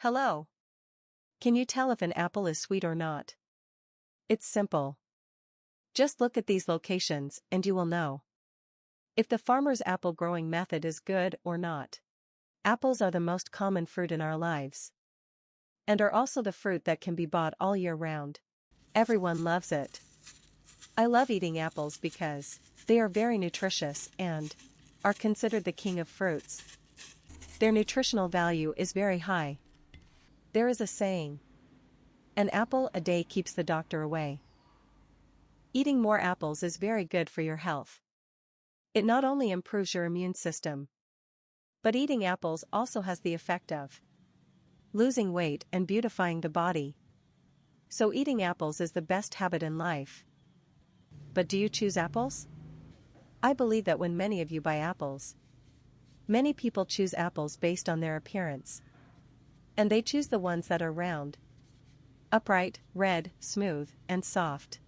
Hello. Can you tell if an apple is sweet or not? It's simple. Just look at these locations and you will know if the farmer's apple growing method is good or not. Apples are the most common fruit in our lives, and are also the fruit that can be bought all year round. Everyone loves it. I love eating apples because they are very nutritious and are considered the king of fruits. Their nutritional value is very high. There is a saying, an apple a day keeps the doctor away. Eating more apples is very good for your health. It not only improves your immune system, but eating apples also has the effect of losing weight and beautifying the body. So eating apples is the best habit in life. But do you choose apples? I believe that when many of you buy apples, many people choose apples based on their appearance. And they choose the ones that are round, upright, red, smooth, and soft.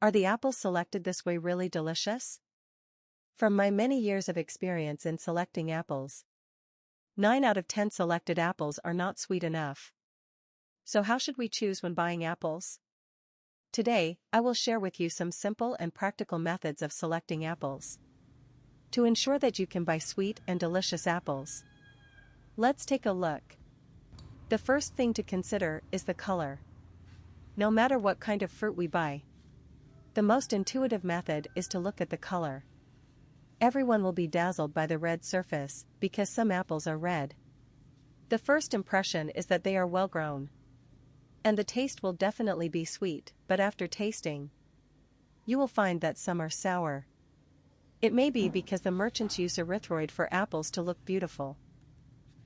Are the apples selected this way really delicious? From my many years of experience in selecting apples, 9 out of 10 selected apples are not sweet enough. So how should we choose when buying apples? Today, I will share with you some simple and practical methods of selecting apples to ensure that you can buy sweet and delicious apples. Let's take a look. The first thing to consider is the color. No matter what kind of fruit we buy, the most intuitive method is to look at the color. Everyone will be dazzled by the red surface because some apples are red. The first impression is that they are well grown, and the taste will definitely be sweet, but after tasting, you will find that some are sour. It may be because the merchants use erythroid for apples to look beautiful.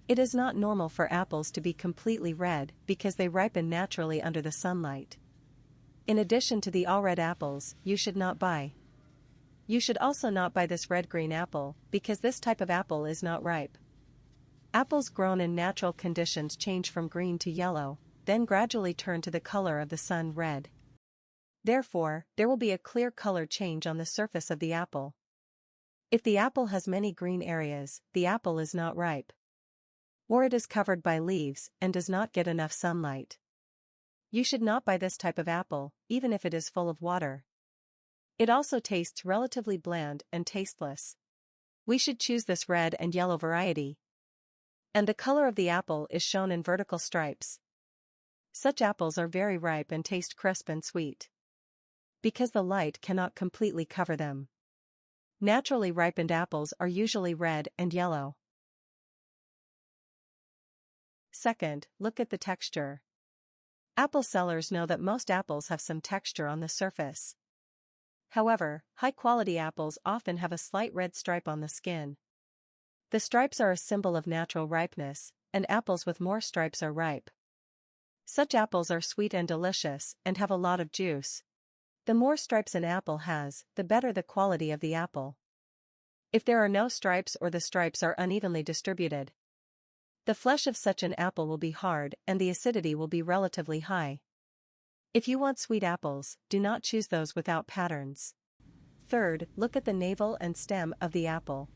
It is not normal for apples to be completely red because they ripen naturally under the sunlight. In addition to the all red apples, you should not buy. You should also not buy this red-green apple because this type of apple is not ripe. Apples grown in natural conditions change from green to yellow, then gradually turn to the color of the sun red. Therefore, there will be a clear color change on the surface of the apple. If the apple has many green areas, the apple is not ripe. Or it is covered by leaves and does not get enough sunlight. You should not buy this type of apple, even if it is full of water. It also tastes relatively bland and tasteless. We should choose this red and yellow variety. And the color of the apple is shown in vertical stripes. Such apples are very ripe and taste crisp and sweet, because the light cannot completely cover them. Naturally ripened apples are usually red and yellow. Second, look at the texture. Apple sellers know that most apples have some texture on the surface. However, high-quality apples often have a slight red stripe on the skin. The stripes are a symbol of natural ripeness, and apples with more stripes are ripe. Such apples are sweet and delicious and have a lot of juice. The more stripes an apple has, the better the quality of the apple. If there are no stripes or the stripes are unevenly distributed, the flesh of such an apple will be hard and the acidity will be relatively high. If you want sweet apples, do not choose those without patterns. Third, look at the navel and stem of the apple.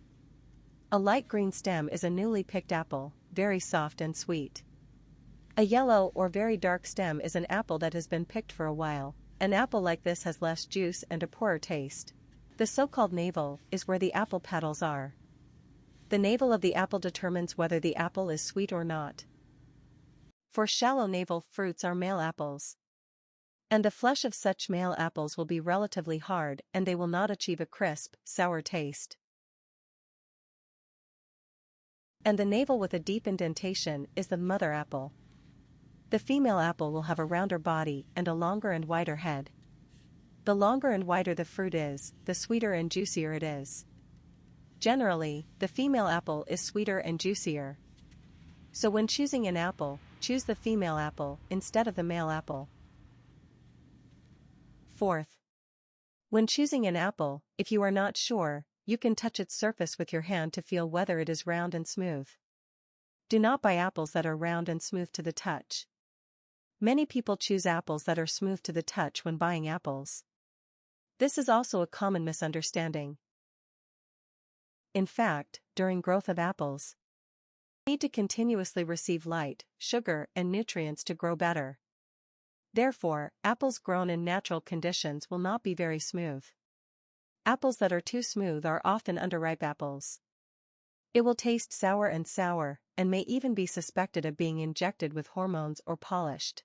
A light green stem is a newly picked apple, very soft and sweet. A yellow or very dark stem is an apple that has been picked for a while. An apple like this has less juice and a poorer taste. The so-called navel is where the apple petals are. The navel of the apple determines whether the apple is sweet or not. For shallow navel fruits are male apples, and the flesh of such male apples will be relatively hard and they will not achieve a crisp, sour taste. And the navel with a deep indentation is the mother apple. The female apple will have a rounder body and a longer and wider head. The longer and wider the fruit is, the sweeter and juicier it is. Generally, the female apple is sweeter and juicier. So when choosing an apple, choose the female apple instead of the male apple. Fourth, when choosing an apple, if you are not sure, you can touch its surface with your hand to feel whether it is round and smooth. Do not buy apples that are round and smooth to the touch. Many people choose apples that are smooth to the touch when buying apples. This is also a common misunderstanding. In fact, during growth of apples, Need to continuously receive light, sugar, and nutrients to grow better. Therefore, apples grown in natural conditions will not be very smooth. Apples that are too smooth are often underripe apples. It will taste sour, and may even be suspected of being injected with hormones or polished.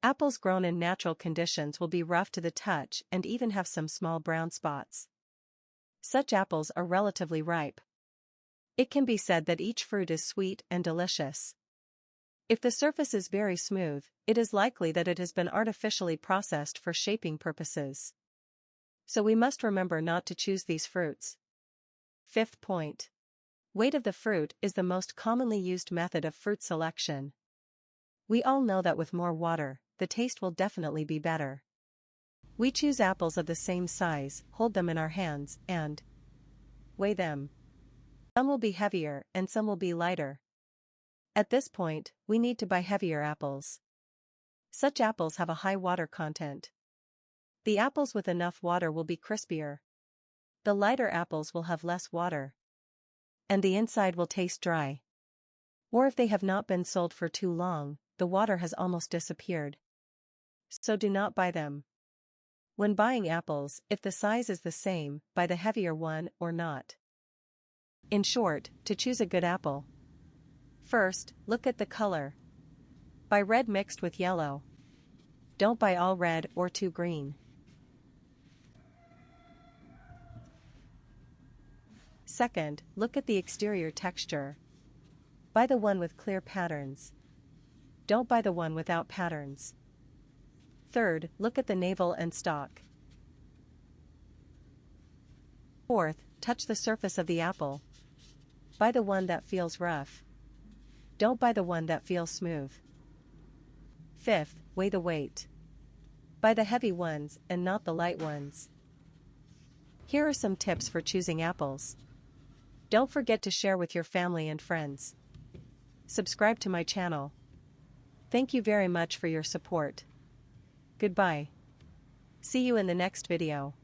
Apples grown in natural conditions will be rough to the touch and even have some small brown spots. Such apples are relatively ripe. It can be said that each fruit is sweet and delicious. If the surface is very smooth, it is likely that it has been artificially processed for shaping purposes. So we must remember not to choose these fruits. Fifth point. Weight of the fruit is the most commonly used method of fruit selection. We all know that with more water, the taste will definitely be better. We choose apples of the same size, hold them in our hands, and weigh them. Some will be heavier and some will be lighter. At this point, we need to buy heavier apples. Such apples have a high water content. The apples with enough water will be crispier. The lighter apples will have less water. And the inside will taste dry. Or if they have not been sold for too long, the water has almost disappeared. So do not buy them. When buying apples, if the size is the same, buy the heavier one or not. In short, to choose a good apple. First, look at the color. Buy red mixed with yellow. Don't buy all red or too green. Second, look at the exterior texture. Buy the one with clear patterns. Don't buy the one without patterns. Third, look at the navel and stalk. Fourth, touch the surface of the apple. Buy the one that feels rough. Don't buy the one that feels smooth. Fifth, weigh the weight. Buy the heavy ones and not the light ones. Here are some tips for choosing apples. Don't forget to share with your family and friends. Subscribe to my channel. Thank you very much for your support. Goodbye. See you in the next video.